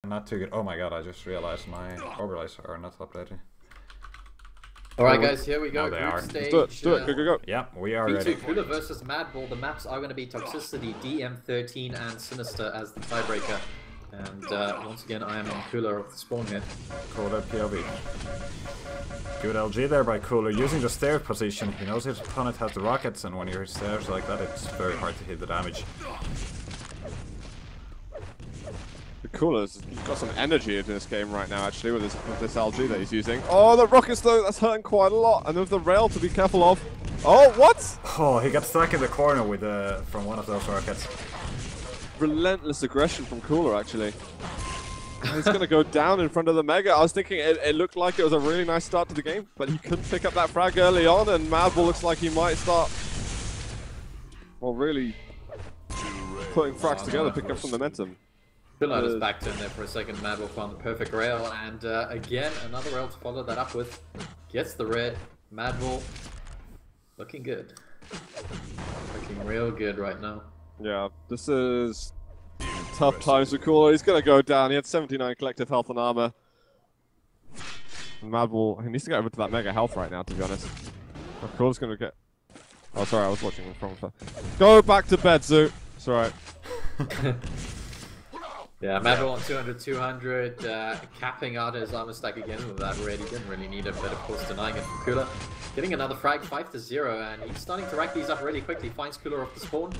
Not too good. Oh my god, I just realized my overlays are not updating. Alright guys, here we go. No, they are. Stage, Let's do it, go. Yeah, we are V2 ready. Cooler versus Madball. The maps are going to be Toxicity, DM13 and Sinister as the tiebreaker. And once again, I am on Cooler of the spawn here. Cooler POV. Good LG there by Cooler, using the stair position. He knows his opponent has the rockets, and when you're stairs like that, it's very hard to hit the damage. The Cooler's got some energy in this game right now, actually, with this LG that he's using. Oh, the rockets though, that's hurting quite a lot. And with the rail to be careful of. Oh, what? Oh, he got stuck in the corner with from one of those rockets. Relentless aggression from Cooler, actually. He's going to go down in front of the Mega. I was thinking it looked like it was a really nice start to the game, but he couldn't pick up that frag early on, and Madball looks like he might start, well, really putting frags together, picking up some momentum. Cooler is back in there for a second. Madball found the perfect rail, and again, another rail to follow that up with. Gets the red. Madball looking good. Looking real good right now. Yeah, this is tough times for Cooler. He's going to go down. He had 79 collective health and armor. And Madball, he needs to get over to that mega health right now, to be honest. Cooler's going to get... Oh, sorry, I was watching from... Go back to bed, Zoo. It's alright. Yeah, Madball on 200, capping out his armor stack again with that red. He didn't really need it, but of course denying it from Cooler. Getting another frag, 5-0, and he's starting to rack these up really quickly. Finds Cooler off the spawn.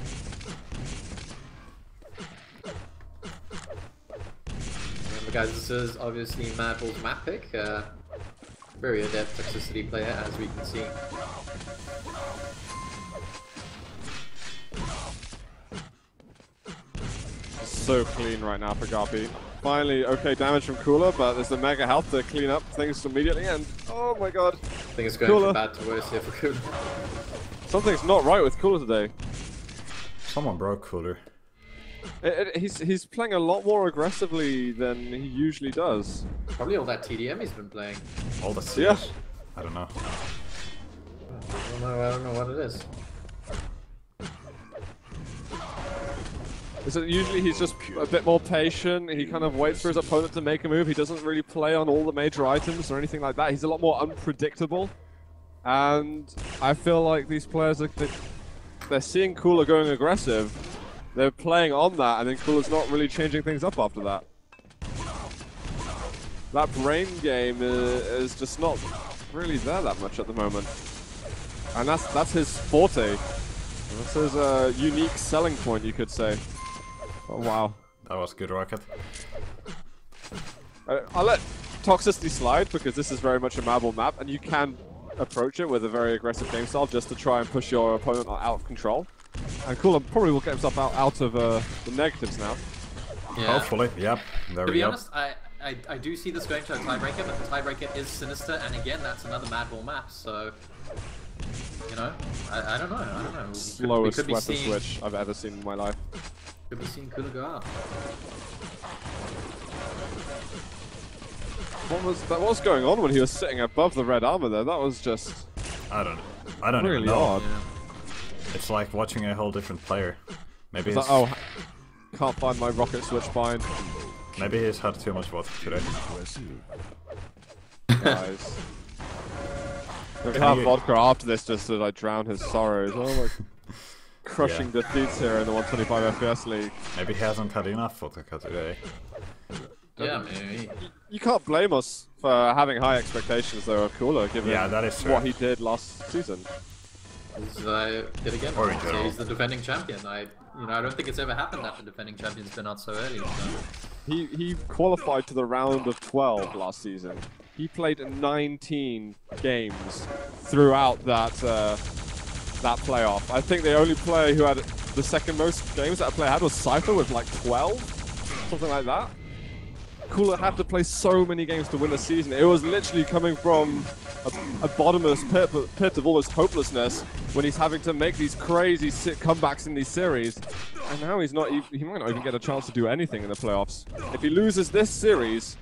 Remember guys, this is obviously Madball's map pick. Very adept Toxicity player, as we can see. So clean right now for Garpy. Finally, okay damage from Cooler, but there's the mega health to clean up things immediately, and oh my god. I think it's going from bad to worse here for Cooler. Something's not right with Cooler today. Someone broke Cooler. He's playing a lot more aggressively than he usually does. Probably all that TDM he's been playing. All the CS? Yeah. I don't know. I don't know what it is. Is it usually he's just a bit more patient, he kind of waits for his opponent to make a move, he doesn't really play on all the major items or anything like that, he's a lot more unpredictable. And I feel like these players, they're seeing Cooler going aggressive, they're playing on that, and then Cooler's not really changing things up after that. That brain game is just not really there that much at the moment. And that's his forte. This is a unique selling point, you could say. Oh, wow. That was good rocket. I'll let Toxicity slide because this is very much a Madball map and you can approach it with a very aggressive game style just to try and push your opponent out of control. And Cooler probably will get himself out of the negatives now. Yeah. Hopefully, yep. There we go. To be honest, I do see this going to a tiebreaker, but the tiebreaker is Sinister, and again, that's another Madball map, so... You know, I don't know. Slowest weapon switch I've ever seen in my life. Could be seen Cooler go out. What was going on when he was sitting above the red armor there? That was just... I don't really really know. odd. Yeah. It's like watching a whole different player. Maybe It's like, oh, can't find my rocket switch bind. Maybe he's had too much vodka today. Guys. We have vodka after this just to like drown his sorrows. Oh my... Crushing defeats here in the 125 FPS league. Maybe he hasn't had enough vodka today. Yeah, maybe. You can't blame us for having high expectations though of Cooler, given that is true. what he did last season. Did again. Or in general. He's the defending champion. I don't think it's ever happened that the defending champion's been out so early. So. He qualified to the round of 12 last season. He played 19 games throughout that playoff. I think the only player who had the second most games that a player had was Cypher with like 12, something like that. Cooler had to play so many games to win the season. It was literally coming from a bottomless pit of almost hopelessness when he's having to make these crazy comebacks in these series. And now he might not even get a chance to do anything in the playoffs. If he loses this series,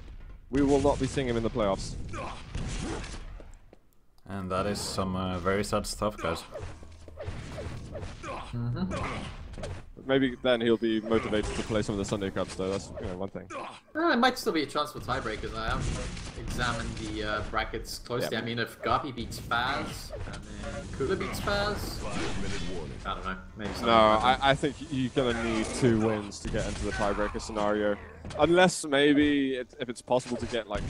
we will not be seeing him in the playoffs. And that is some very sad stuff, guys. maybe then he'll be motivated to play some of the Sunday Cups, though. That's one thing. It might still be a chance for tiebreakers. I haven't examined the brackets closely. Yeah. I mean, if Garpy beats Faz and then Cooler beats Faz, I don't know. Maybe something No, happens. I think you're gonna need 2 wins to get into the tiebreaker scenario, unless maybe if it's possible to get like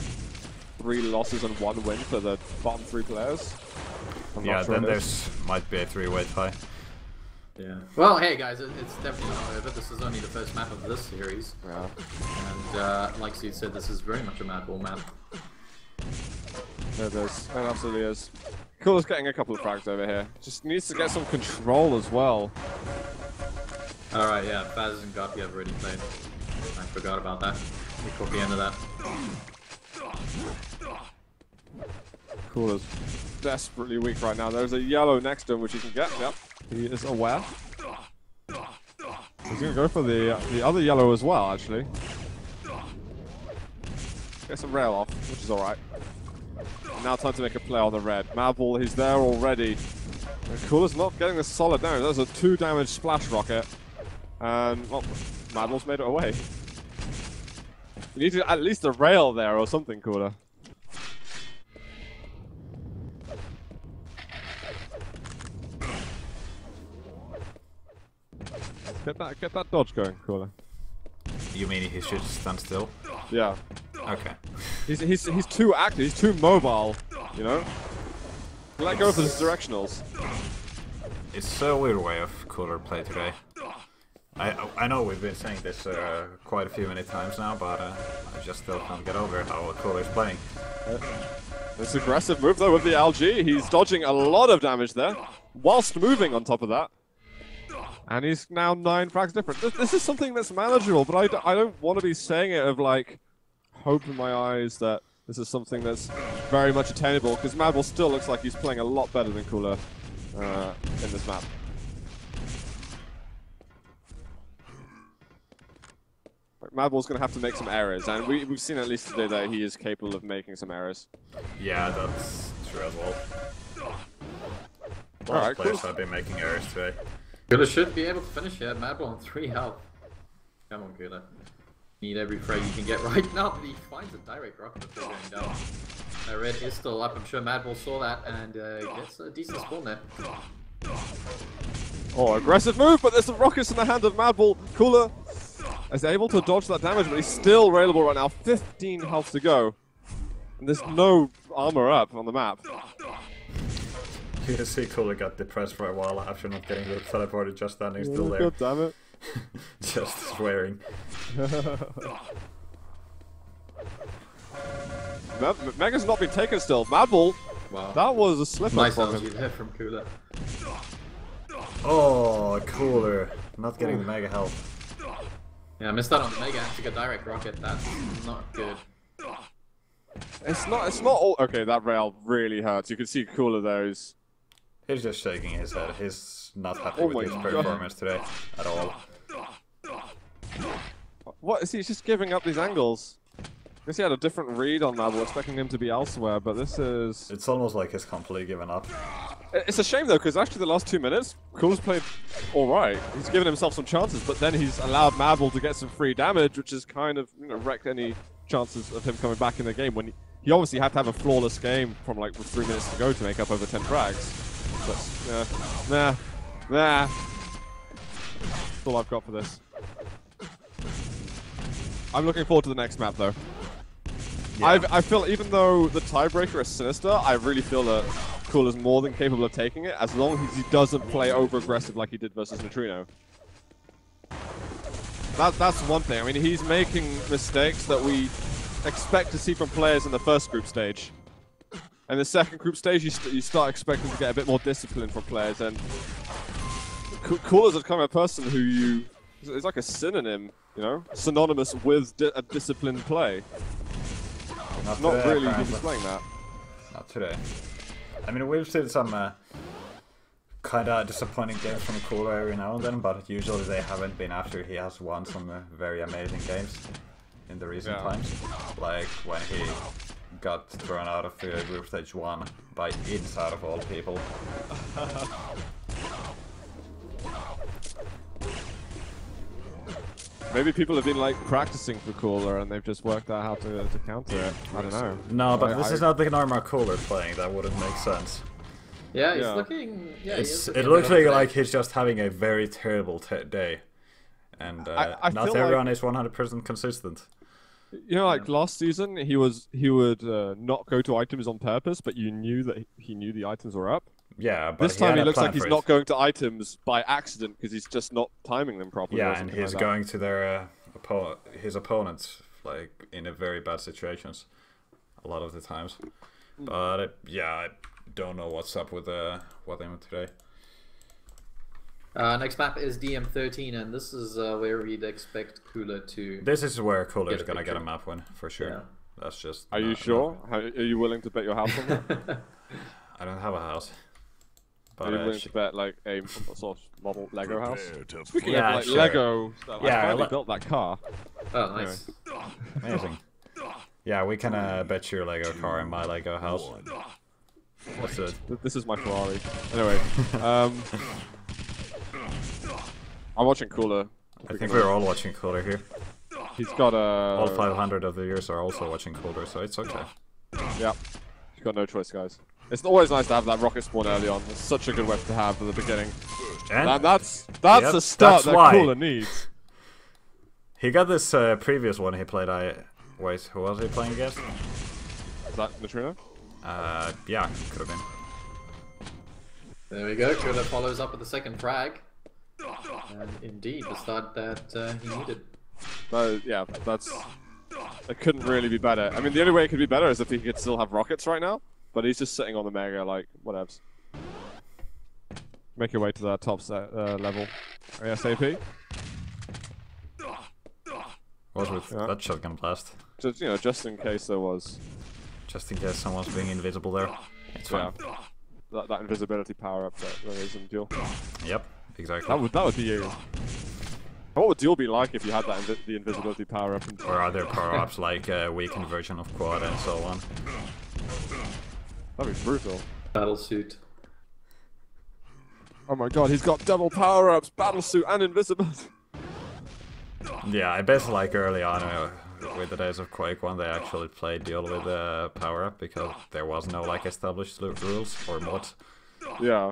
3 losses and 1 win for the bottom 3 players. Yeah, then there's might be a 3-way tie. Yeah. Well, hey guys, it's definitely not over. This is only the first map of this series. Yeah. And like Steve said, this is very much a Madball map. It is. It absolutely is. Cooler's getting a couple of frags over here. Just needs to get some control as well. Alright, yeah, Faz and Garpy have already played. I forgot about that. We caught the end of that. Cooler's desperately weak right now. There's a yellow next to him which he can get. Yep. He is aware. He's gonna go for the other yellow as well, actually. Get some rail off, which is alright. Now time to make a play on the red. Madball, he's there already. And Cooler's not getting a solid damage. That's a 2 damage splash rocket. And, well, Madball's made it away. You need to at least a rail there or something, Cooler. Get that dodge going, Cooler. You mean he should stand still? Yeah. Okay. He's too active, he's too mobile, you know? Let go for his directionals. It's so weird way of Cooler play today. I know we've been saying this quite a few many times now, but I just still can't get over how Cooler is playing. This aggressive move though with the LG, he's dodging a lot of damage there, whilst moving on top of that. And he's now 9 frags different. This is something that's manageable, but I don't want to be saying it of like hope in my eyes that this is something that's very much attainable, because Madball still looks like he's playing a lot better than Cooler in this map. Madball's going to have to make some errors, and we've seen at least today that he is capable of making some errors. Yeah, that's true as well. A lot Alright, of players cool. have been making errors today. Cooler should be able to finish here. Madball on 3 health. Come on, Cooler. Need every frag you can get right now, but he finds a direct rocket before going down. Red is still up. I'm sure Madball saw that and gets a decent spawn there. Oh, aggressive move, but there's some rockets in the hand of Madball. Cooler is able to dodge that damage, but he's still railable right now. 15 health to go. And there's no armor up on the map. You can see Cooler got depressed for a while after not getting the teleported, just standing still there. God damn it. Just swearing. Mega's not been taken still. Madball, Wow. that was a slip up Nice from LG him. there from Cooler. Oh, Cooler. Not getting the mega health. Yeah, I missed out on the Mega Antica direct rocket. That's not good. It's not all. Okay, that rail really hurts. You can see Cooler there. He's just shaking his head. He's not happy Oh with his my performance today at all. What is he just giving up these angles? I guess he had a different read on Madball, expecting him to be elsewhere, but this is... It's almost like he's completely given up. It's a shame though, because actually the last 2 minutes, Cooler's played alright. He's given himself some chances, but then he's allowed Madball to get some free damage, which has kind of wrecked any chances of him coming back in the game, when he obviously had to have a flawless game from like with 3 minutes to go to make up over 10 frags. But, nah. That's all I've got for this. I'm looking forward to the next map though. Yeah. I feel, even though the tiebreaker is Sinister, I really feel that Cooler's more than capable of taking it, as long as he doesn't play over-aggressive like he did versus Neutrino. That's one thing. I mean, he's making mistakes that we expect to see from players in the first group stage. And the second group stage, you start expecting to get a bit more discipline from players, and Cooler's a kind of person who it's like a synonym, you know? Synonymous with a disciplined play. Not today, really apparently. displaying that. Not today. I mean, we've seen some kind of disappointing games from Cooler every now and then, but usually they haven't been after he has won some very amazing games in the recent times. Like when he got thrown out of Group Stage 1 by Inside of all people. Maybe people have been like practicing for Cooler and they've just worked out how to counter it. I don't know. No, but this is not the normal Cooler playing. That wouldn't make sense. Yeah, he's looking. Yeah, it looks like he's just having a very terrible day, and not everyone is 100% consistent. You know, like last season, he would not go to items on purpose, but you knew that he knew the items were up. Yeah, but this time he looks like he's not going to items by accident because he's just not timing them properly. Yeah, and he's going to their his opponents like in a very bad situations a lot of the times. But yeah, I don't know what's up with him today. Next map is DM13, and this is where we'd expect Cooler to. This is where Cooler is gonna get a map win for sure. Yeah. That's just. Are you sure? Are you willing to bet your house on that? I don't have a house. But are you willing to bet like a sort of model Lego house? Speaking of like Lego stuff, I finally built that car. Oh, nice. Anyway. Amazing. Yeah, we can bet your Lego car in my Lego house. That's it. This is my Ferrari. Anyway, I'm watching Cooler. I think we're all watching Cooler here. He's got all 500 of the viewers are also watching Cooler, so it's okay. Yeah, he's got no choice, guys. It's always nice to have that rocket spawn early on. It's such a good weapon to have at the beginning. And that's the start that Cooler needs. He got this previous one he played. Wait, who was he playing against? Is that Neutrino? Yeah, could have been. There we go. Cooler follows up with the second frag. And indeed, the start that he needed. Yeah, it couldn't really be better. I mean, the only way it could be better is if he could still have rockets right now. But he's just sitting on the Mega, like, whatevs. Make your way to that top level. ASAP. What's with that shotgun blast? Just, you know, just in case there was. Just in case someone's being invisible there. It's fine. That invisibility power up that there is in Duel. Yep, exactly. That would be you. What would Duel be like if you had that the invisibility power up? Or other power-ups like a weakened version of Quad and so on. That'd be brutal. Battlesuit. Oh my god, he's got double power-ups, battlesuit and invisibility. Yeah, I bet like early on with the days of Quake 1 they actually played Duel with power-up because there was no like established rules or mods. Yeah.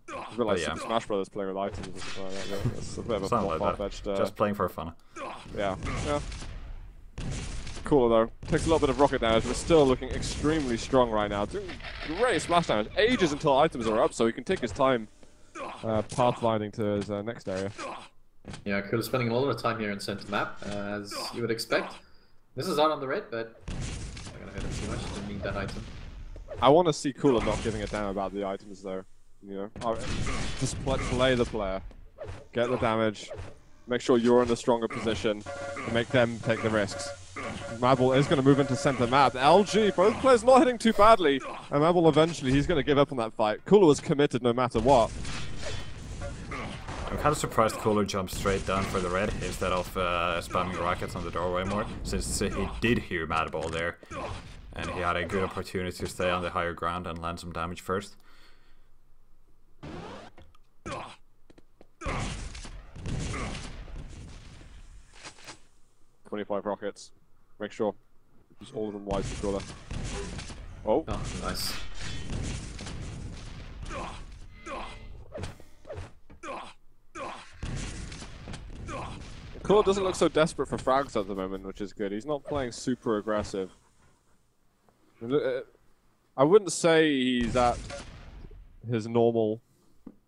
It's a bit like Super Smash Brothers playing with items or something like that. It's a bit of a far-fetched. Just playing for fun. Yeah. Cooler though. Takes a little bit of rocket damage, but still looking extremely strong right now. Doing great splash damage. Ages until items are up, so he can take his time pathfinding to his next area. Yeah, Cooler's spending a lot of time here in center map, as you would expect. This is out on the red, but I'm not gonna hurt him too much. Didn't need that item. I want to see Cooler not giving a damn about the items though. You know, just play the player, get the damage, make sure you're in the stronger position, and make them take the risks. Madball is going to move into center map. LG, both players not hitting too badly, and Madball eventually he's going to give up on that fight. Cooler was committed no matter what. I'm kind of surprised Cooler jumped straight down for the red instead of spamming rockets on the doorway more, since he did hear Madball there, and he had a good opportunity to stay on the higher ground and land some damage first. 25 rockets. Make sure. Use all of them wisely, Cooler. Oh, nice. Cooler doesn't look so desperate for frags at the moment, which is good. He's not playing super aggressive. I wouldn't say he's at his normal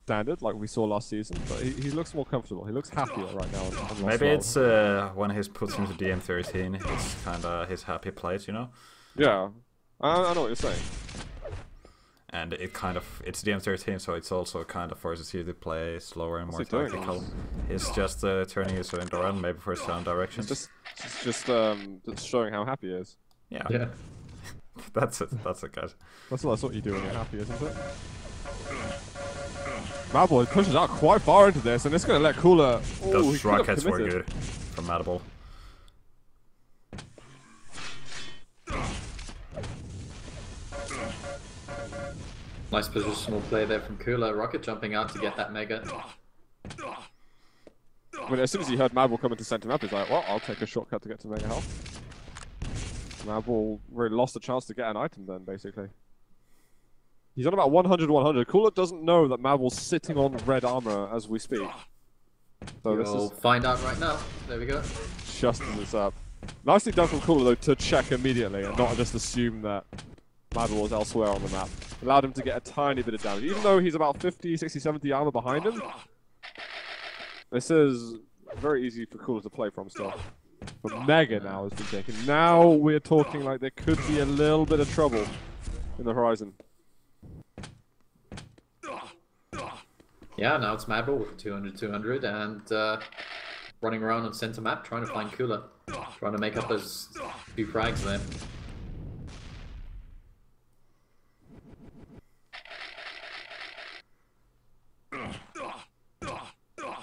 standard like we saw last season, but he looks more comfortable. He looks happier right now. Maybe it's when he's put into DM13, it's kind of his happy place, you know? Yeah, I know what you're saying. And it's DM13, so it's also kind of forces you to play slower and more tactical. He's just turning his wind around, maybe for some directions. It's just showing how happy he is. Yeah. That's it, guys. That's what you do when you're happy, isn't it? Madball pushes out quite far into this, and it's going to let Cooler. Those rockets were good from Madball. Nice positional play there from Cooler. Rocket jumping out to get that mega. I mean, as soon as he heard Madball come into center map, he's like, well, I'll take a shortcut to get to Mega Health. Madball really lost the chance to get an item then, basically. He's on about 100-100. Cooler doesn't know that Madball's sitting on red armor as we speak. So We'll find out right now. There we go. Just as it's up. Nicely done from Cooler, though, to check immediately and not just assume that Madball was elsewhere on the map. Allowed him to get a tiny bit of damage. Even though he's about 50, 60, 70 armor behind him, this is very easy for Cooler to play from still. But Mega now has been taken. Now we're talking like there could be a little bit of trouble in the horizon. Yeah, now it's Madball with 200-200 and running around on center map trying to find Cooler. Trying to make up those few frags there.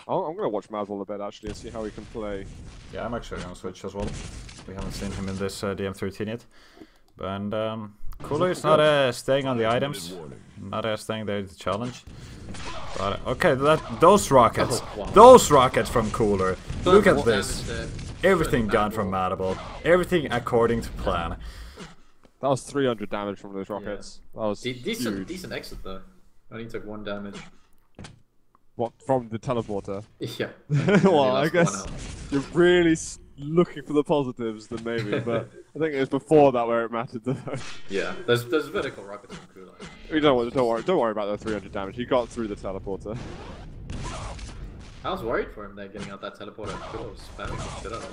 I'm going to watch Madball a bit actually and see how he can play. Yeah, I'm actually going to switch as well. We haven't seen him in this DM13 yet. And Cooler is not staying on the items, not staying there to challenge. But okay, those rockets, those rockets from Cooler. Look at this. Everything gone from Madball. Everything according to plan. That was 300 damage from those rockets. Yeah. That was decent exit though. Only took 1 damage. What, from the teleporter? Yeah. Well, I guess you're really looking for the positives then maybe, but I think it was before that where it mattered though. Yeah, there's vertical rockets from Cooler. Don't worry about the 300 damage. He got through the teleporter. I was worried for him there getting out that teleporter. Cooler was spamming the shit out of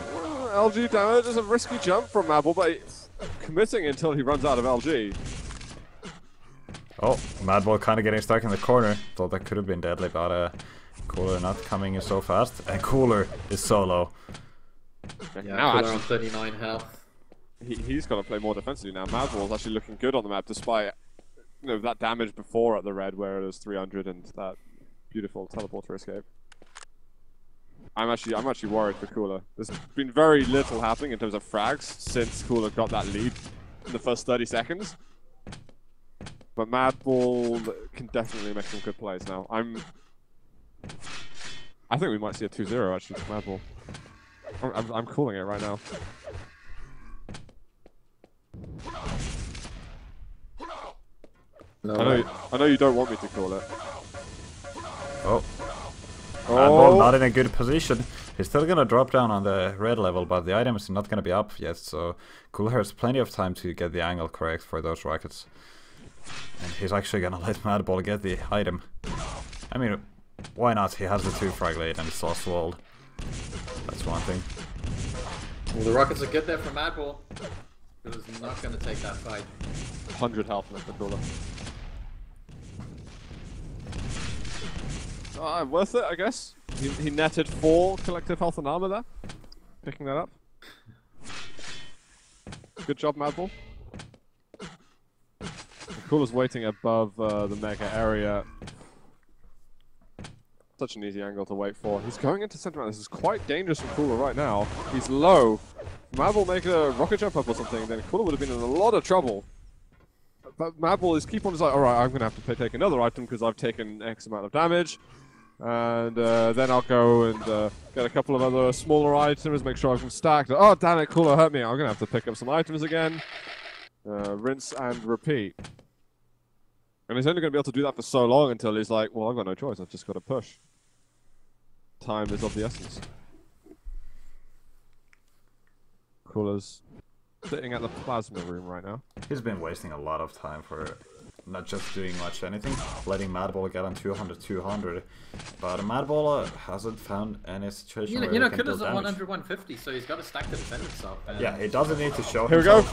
him. LG damage is a risky jump from Madball, but he's committing until he runs out of LG. Oh, Madball kind of getting stuck in the corner. Thought that could have been deadly, but Cooler not coming in so fast. And Cooler is solo. Yeah, now Cooler on 39 health. He's got to play more defensively now. Madball's actually looking good on the map, despite that damage before at the red, where it was 300 and that beautiful teleporter escape. I'm actually worried for Cooler. There's been very little happening in terms of frags since Cooler got that lead in the first 30 seconds. But Madball can definitely make some good plays now. I think we might see a 2-0 actually for Madball. I'm calling it right now. No. I know you don't want me to call it. Oh. Madball not in a good position. He's still gonna drop down on the red level, but the item is not gonna be up yet, so Cooler has plenty of time to get the angle correct for those rockets. And he's actually gonna let Madball get the item. I mean, why not? He has the 2 frag lead and it's lost walled. That's one thing. Well, the rockets are good there for Madball. Cooler's not gonna take that fight. 100 health left for Cooler. Worth it, I guess. He netted 4 collective health and armor there. Picking that up. Good job, Madball. Cooler's waiting above the mega area. Such an easy angle to wait for. He's going into center map. This is quite dangerous for Cooler right now. He's low. Madball make a rocket jump up or something, then Cooler would have been in a lot of trouble. But Madball is keep on like, alright, I'm going to have to take another item because I've taken X amount of damage. And then I'll go and get a couple of other smaller items, make sure I'm stacked. Oh, damn it, Cooler hurt me. I'm going to have to pick up some items again. Rinse and repeat. And he's only going to be able to do that for so long until he's like, well, I've got no choice. I've just got to push. Time is of the essence. Cooler's sitting at the plasma room right now. He's been wasting a lot of time for not just doing much anything, letting Madball get on 200-200. But Madball hasn't found any situation where he can Cooler's deal at damage. 100-150, so he's got a stack to defend himself. Yeah, he doesn't need to show Here we go.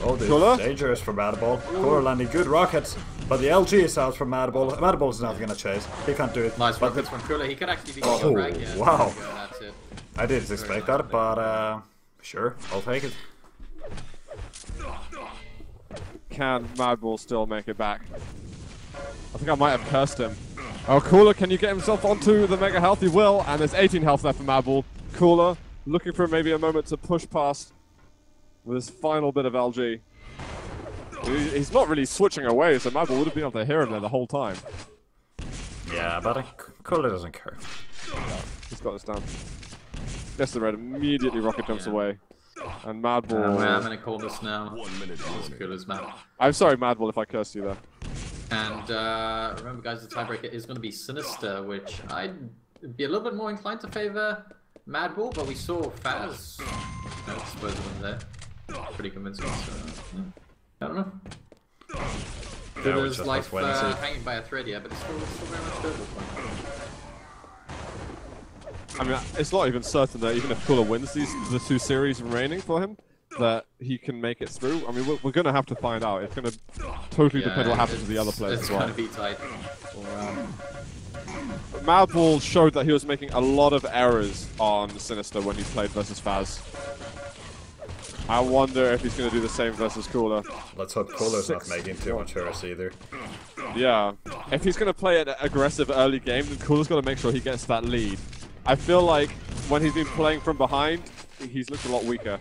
Oh, this Cooler? is dangerous for Madball. Cooler landing good rockets, but the LG is out from Madball. Madball's not gonna chase. He can't do it. Nice rockets from Cooler. He could actually be getting a frag here. Wow. That's it. I didn't expect that, but sure, I'll take it. Can Madball still make it back? I think I might have cursed him. Oh, Cooler, can you get himself onto the mega health? He will, and there's 18 health left for Madball. Cooler, looking for maybe a moment to push past with his final bit of LG. He's not really switching away, so Madball would have been able to hear him there the whole time. Yeah, but Cooler doesn't care. He's got this down. Gets the red, immediately rocket jumps away. And Madball... I'm going to call this now. 1 minute. Cooler's map. I'm sorry, Madball, if I cursed you there. And remember, guys, the tiebreaker is going to be Sinister, which I'd be a little bit more inclined to favor Madball, but we saw Faz dispose of him there. Pretty convincing. So, I don't know. Yeah, There's life hanging by a thread, yeah, but it's still very much doable. I mean, it's not even certain that even if Cooler wins the 2 series remaining for him, that he can make it through. I mean, we're going to have to find out. It's going to totally depend what happens to the other players as well. It's going to be tight. Madball showed that he was making a lot of errors on Sinister when he played versus Faz. I wonder if he's going to do the same versus Cooler. Let's hope Cooler's not making too much errors either. Yeah. If he's going to play an aggressive early game, then Cooler's got to make sure he gets that lead. I feel like when he's been playing from behind, he's looked a lot weaker.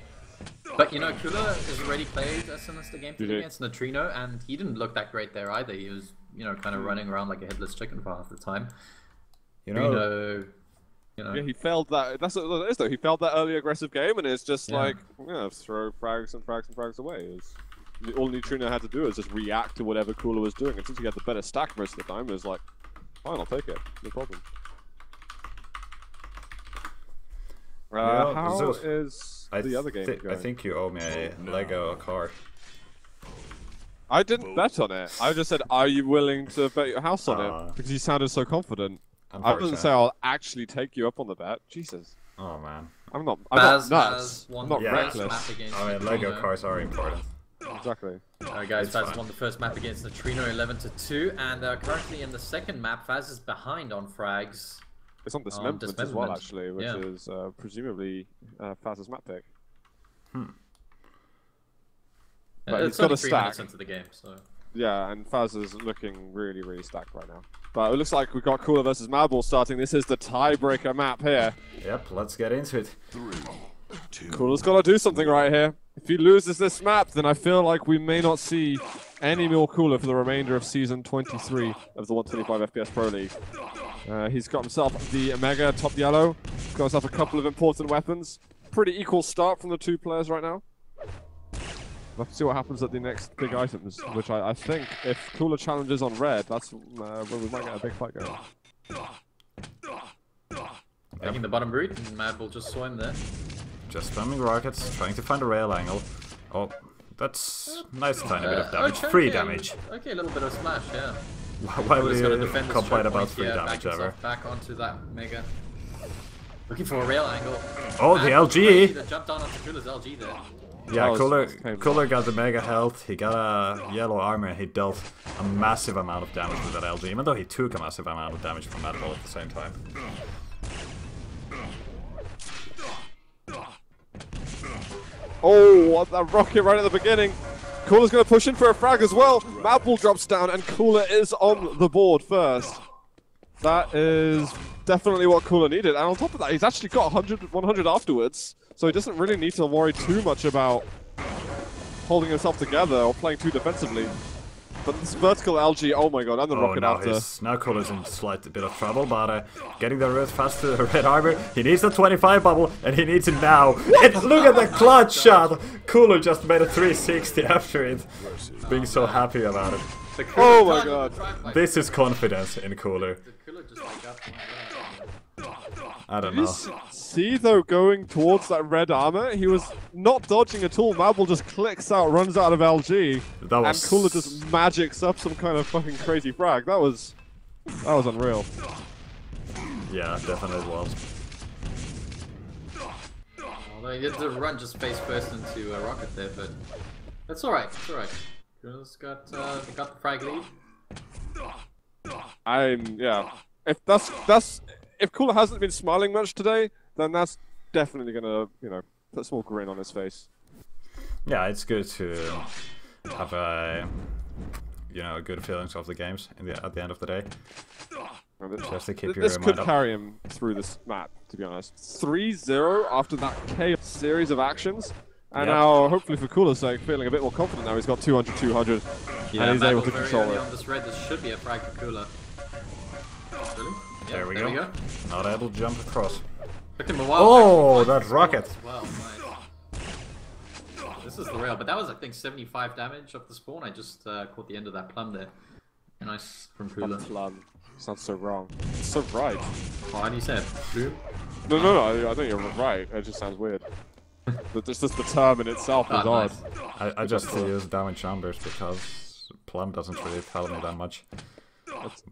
But, you know, Cooler has already played a Sinister game against Neutrino, and he didn't look that great there either. He was, you know, kind of running around like a headless chicken for half the time. You know, yeah, he failed that. That's what it is, though. He failed that early aggressive game, and it's just like, throw frags and frags and frags away. All Neutrino had to do is just react to whatever Cooler was doing, and since he had the better stack most of the time, it was like, fine, I'll take it, no problem. How is the other game going? I think you owe me a Lego car. I didn't bet on it. I just said, are you willing to bet your house on it? Because you sounded so confident. I didn't say I'll actually take you up on the bet. Jesus. Oh, man. I'm not nuts. I'm not reckless. I mean, Lego cars are important. Exactly. Alright guys, Faz won the first map against Neutrino 11-2, and currently in the second map, Faz is behind on frags. It's on Dismemberment as well, actually, which is presumably Faz's map pick. But he's got a stack. Into the game, so. Yeah, and Faz is looking really, really stacked right now. But it looks like we've got Cooler versus Madball starting. This is the tiebreaker map here. Yep, let's get into it. 3, 2. Cooler's got to do something right here. If he loses this map, then I feel like we may not see any more Cooler for the remainder of Season 23 of the 125 FPS Pro League. He's got himself the Omega top yellow. He's got himself a couple of important weapons. Pretty equal start from the 2 players right now. We'll have to see what happens at the next big items, which I think if Cooler challenges on red, that's where we might get a big fight going. Taking the bottom route, and Madball just saw him there. Just spamming rockets, trying to find a rail angle. Oh, that's nice tiny bit of damage. Free damage. Okay, a little bit of splash, yeah. Why would he complain about free damage ever? Back onto that Mega. Looking for a rail angle. Oh, the LG! Jumped on onto Cooler's LG there. Yeah, Cooler got the mega health, he got a yellow armor, and he dealt a massive amount of damage with that LG, even though he took a massive amount of damage from Madball at the same time. Oh, what a rocket right at the beginning. Cooler's going to push in for a frag as well. Madball drops down, and Cooler is on the board first. That is definitely what Cooler needed. And on top of that, he's actually got 100 afterwards. So he doesn't really need to worry too much about holding himself together or playing too defensively. But this vertical LG, oh my god, and the rocket after. Now Cooler's in slight bit of trouble, but getting there real fast to the red armor. He needs the 25 bubble, and he needs it now. And look at the clutch shot! Cooler just made a 360 after it. Being so happy about it. Oh my god. This is confidence in Cooler. I don't know. See, though, going towards that red armor, he was not dodging at all. Madball just clicks out, runs out of LG, and Cooler just magics up some kind of fucking crazy frag. That was unreal. Yeah, definitely was. Although he did the run just face first into a rocket there, but that's alright. It's alright. Cooler's got the frag lead. Yeah. If Cooler hasn't been smiling much today, then that's definitely gonna, put a small grin on his face. Yeah, it's good to have a, good feelings of the games at the end of the day. Just to keep this could carry him through this map, to be honest. 3-0 after that chaos series of actions. And now, hopefully for Cooler's sake, feeling a bit more confident now. He's got 200-200, and he's able to control it. On this red, this should be a frag for Cooler. There we go. Not able to jump across. Took him a while. Oh, that rocket! Well, nice. This is the rail, but that was, I think, 75 damage off the spawn. I just caught the end of that plum there. Nice from Pula. Plum. Sounds so wrong. It's so right. Oh, how do you say it? Blue? No, I think you're right. It just sounds weird. But just the term in itself is odd. Nice. I just use damage numbers because plum doesn't really tell me that much.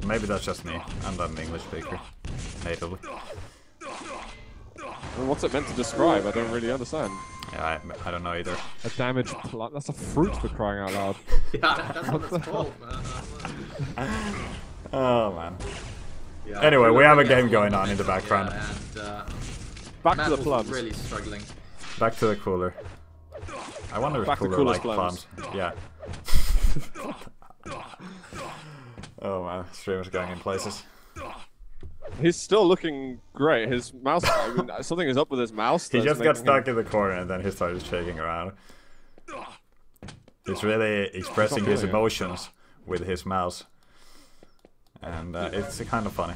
Maybe that's just me. I'm not an English speaker. Natively. Well, what's it meant to describe? I don't really understand. Yeah, I don't know either. A damaged plum? That's a fruit for crying out loud. Yeah, that's what it's called, man. Oh man. Yeah, Anyway, we have a game against going on London, in the background. yeah, and Back to the Madball's plums. really struggling. Back to the cooler. I wonder if Back to cooler cooler's like plums. plums. Yeah. Oh man, streamer's going in places. He's still looking great. His mouse, I mean, something is up with his mouse. He that's just got making stuck in the corner and then he started shaking around. He's really expressing his feeling it. emotions with his mouse. And it's kind of funny.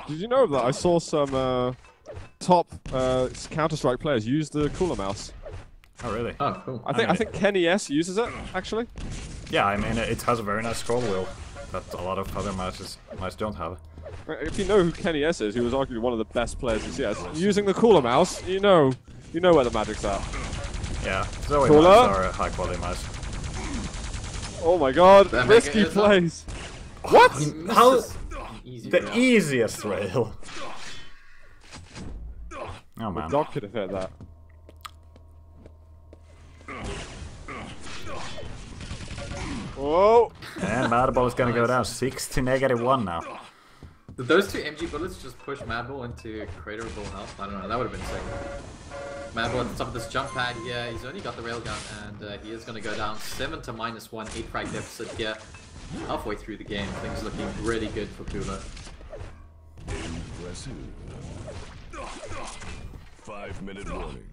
Did you know that I saw some top Counter-Strike players use the cooler mouse? Oh really? Oh, cool. I think Kenny S uses it actually. Yeah, I mean it has a very nice scroll wheel that a lot of other mice don't have. If you know who Kenny S is, he was arguably one of the best players in CS. Using the cooler mouse, you know where the magic's at. Yeah, Zoe Cooler. mice are high quality mice. Oh my god, That risky mega is up. plays. What? How? Easy The rail. easiest rail. Oh The man. dog could have hit that. Whoa! And Madball is gonna go down 6 to -1 now. Did those two MG bullets just push Madball into craterable health? I don't know, that would have been sick. Madball at the top of this jump pad here, he's only got the railgun and he is going to go down 7 to -1, 8 frag deficit here. Halfway through the game, things looking really good for Pula. Impressive. 5-minute warning.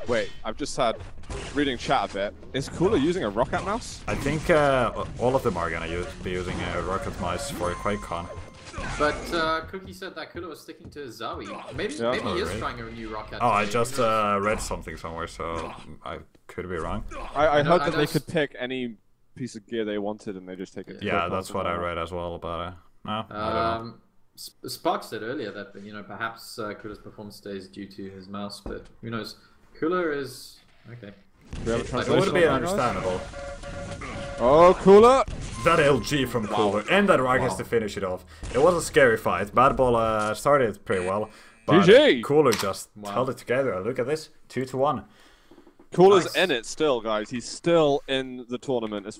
Wait, I've just had reading chat a bit. Is Cooler using a rocket mouse? I think all of them are gonna be using rocket mice for QuakeCon. But Cookie said that Kula was sticking to Zoe. Maybe Yeah. maybe he is really? trying a new rocket. Oh, I today. just Who knows? read something somewhere, so I could be wrong. I know- heard I that know they s- could pick any piece of gear they wanted and they just take it. to Yeah, Quake that's or what I something. read as well. But no, I don't know. Spark said earlier that perhaps Kula's performance today is due to his mouse, but who knows? Kula is okay. Do we have a It translation would be on that, guys? understandable. Oh, Cooler! That LG from Cooler and that Rockets to finish it off. It was a scary fight. Madball started pretty well, but GG! Cooler just Wow. held it together. Look at this, 2 to 1. Cooler's Nice. in it still, guys. He's still in the tournament. As